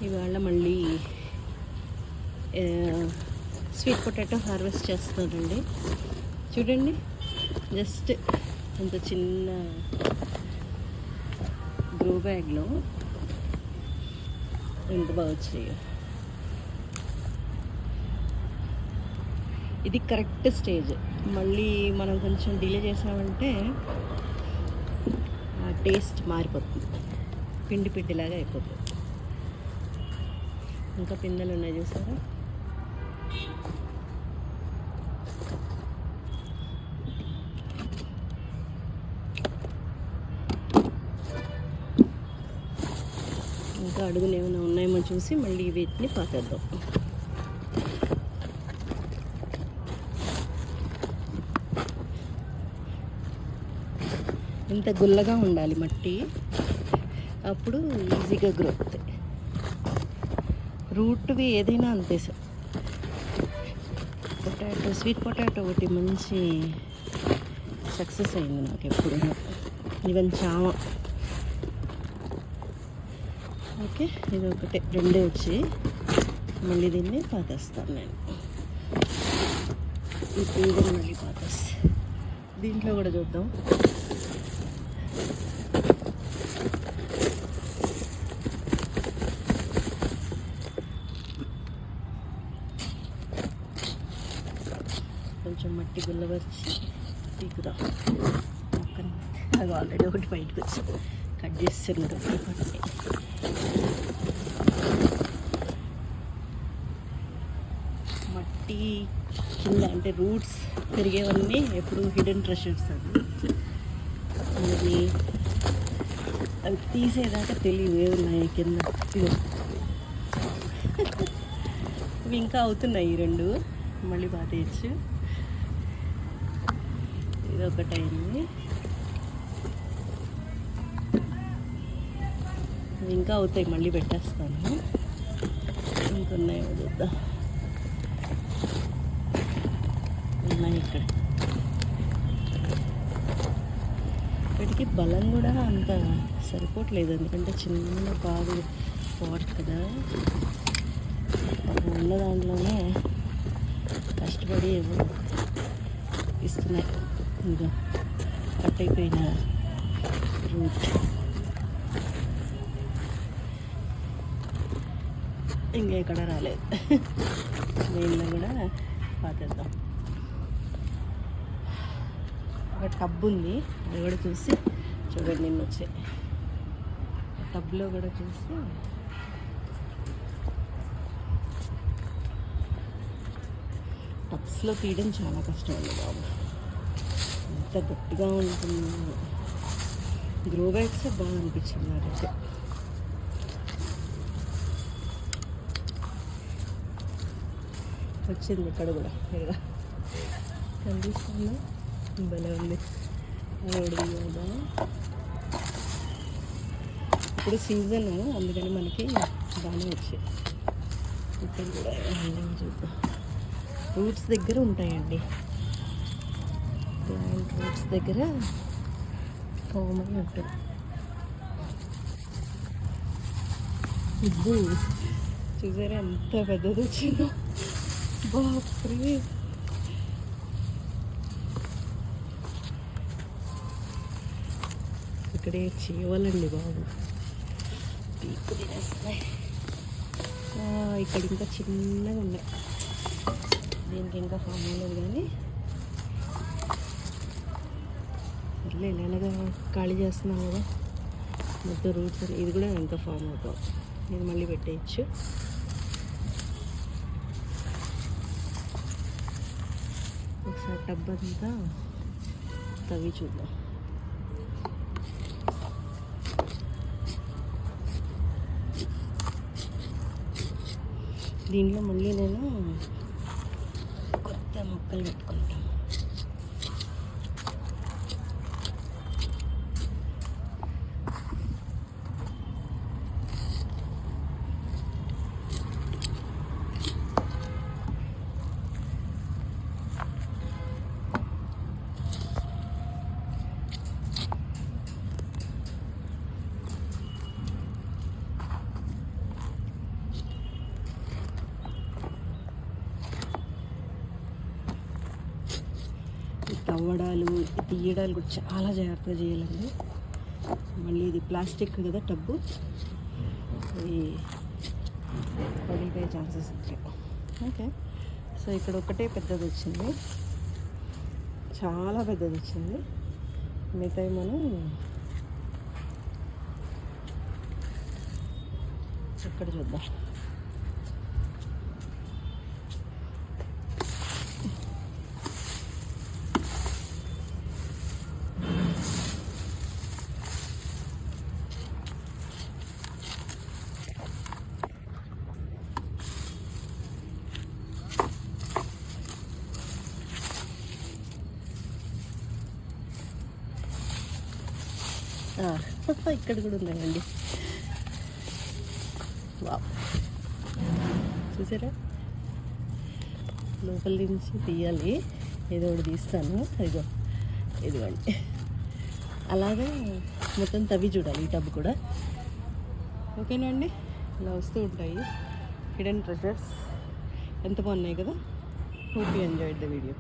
ఇవాళ మళ్ళీ sweet potato harvest చేస్తున్నానండి. చూడండి, జస్ట్ ఇంత చిన్న గ్రో బ్యాగ్లో ఎంత బాగా వచ్చాయి. ఇది కరెక్ట్ స్టేజ్. మళ్ళీ మనం కొంచెం డిలే చేసామంటే టేస్ట్ మారిపోతుంది, పిండి పిండిలాగా అయిపోతుంది. ఇంకా పిందెలు ఉన్నాయి చూసారా. ఇంకా అడుగులు ఏమైనా ఉన్నాయేమో చూసి మళ్ళీ వీటిని పాతేద్దాం. ఇంత గుల్లగా ఉండాలి మట్టి, అప్పుడు ఈజీగా గ్రో అవుతాయి. రూట్వి ఏదైనా అంతే సార్. పొటాటో, స్వీట్ పొటాటో ఒకటి మంచి సక్సెస్ అయింది నాకు ఎప్పుడు. ఈవెన్ చామ. ఓకే, ఇది ఒకటే, రెండే వచ్చి మళ్ళీ దీన్ని పాతేస్తాను నేను. ఇప్పుడు మళ్ళీ పాతేస్తా. దీంట్లో కూడా చూద్దాం. కొంచెం మట్టి గుల్లవరిచి తీకుదా. అది ఆల్రెడీ ఒకటి బయటకు వచ్చి కట్ చేస్తున్నారు. మట్టి కింద అంటే రూట్స్ పెరిగేవన్నీ ఎప్పుడు హిడెన్ ట్రెషర్స్. అది అవి తీసేదాకా తెలియదు ఏమున్నాయి కింద. ఇవి ఇంకా అవుతున్నాయి ఈ రెండు, మళ్ళీ పాతేయచ్చు. ఇది ఒకటైంది, ఇంకా అవుతాయి, మళ్ళీ పెట్టేస్తాను. ఇంకొన్నాయి చూద్దాం. ఉన్నాయి ఇక్కడ. వీటికి బలం కూడా అంత సరిపోవట్లేదు, ఎందుకంటే చిన్న బాగు పాట్ కదా. ఉన్న దాంట్లోనే కష్టపడి ఇస్తున్నాయి. ఇంకా కట్ అయిపోయిన రూట్. ఇంకా ఎక్కడ రాలేదు. దీనిలో కూడా పాతేద్దాం. ఒక టబ్ ఉంది, అది కూడా చూసి చూడండి. నిన్న వచ్చే టబ్లో కూడా చూసి టబ్స్లో తీయడం చాలా కష్టం అండి బాబు. ఎంత గట్టిగా ఉంటుంది. గ్రో బ్యాగ్స్ బాగా అనిపించింది నాకైతే. వచ్చింది ఇక్కడ కూడా, ఇక్కడ కనిపిస్తుందా? భలే ఉంది రోడ్డు కదా. ఇప్పుడు సీజన్, అందుకని మనకి బాగానే వచ్చాయి. ఇక్కడ కూడా చూద్దాం. రూట్స్ దగ్గర ఉంటాయండి, ప్లాంట్ రూట్స్ దగ్గర ఫామ్ అని ఉంటుంది. ఇది చూసారా ఎంత పెద్దది వచ్చిందో, బాప్రే. ఇక్కడే చేయవాలండి బాబు, పీకు తినేస్తాయి. ఇక్కడ ఇంకా చిన్నగా ఉన్నాయి, దీనికి ఇంకా ఫామ్ అవ్వలేదు. కానీ అట్లే ఇలాగా ఖాళీ చేస్తున్నాం కదా మొత్తం రూట్స్. ఇది కూడా ఇంకా ఫామ్ అవుతాం. నేను మళ్ళీ పెట్టేయచ్చు. ఒకసారి టబ్ అంతా తవ్వి చూద్దాం. దీంట్లో మళ్ళీ నేను కొత్త మొక్కలు పెట్టుకుంటాను. తవ్వడాలు తీయడాలు కూడా చాలా జాగ్రత్తగా చేయాలండి. మళ్ళీ ఇది ప్లాస్టిక్ కదా టబ్బు, ఇది పడిపోయే ఛాన్సెస్ ఉంటాయి. ఓకే, సో ఇక్కడ ఒకటే పెద్దది వచ్చింది, చాలా పెద్దది వచ్చింది. మిగతాయి మనం ఇక్కడ చూద్దాం. ఇక్కడ కూడా ఉన్నాయండి. వావ్, చూసారా? లోపల నుంచి తీయాలి, ఏదో ఒకటి తీస్తాను. ఇదిగోండి, అలాగే మొత్తం తవ్వి చూడాలి ఈ టబ్ కూడా. ఓకేనా అండి? ఇలా వస్తూ ఉంటాయి హిడెన్ ట్రెజర్స్. ఎంత బాగున్నాయి కదా. Hope you enjoyed the video.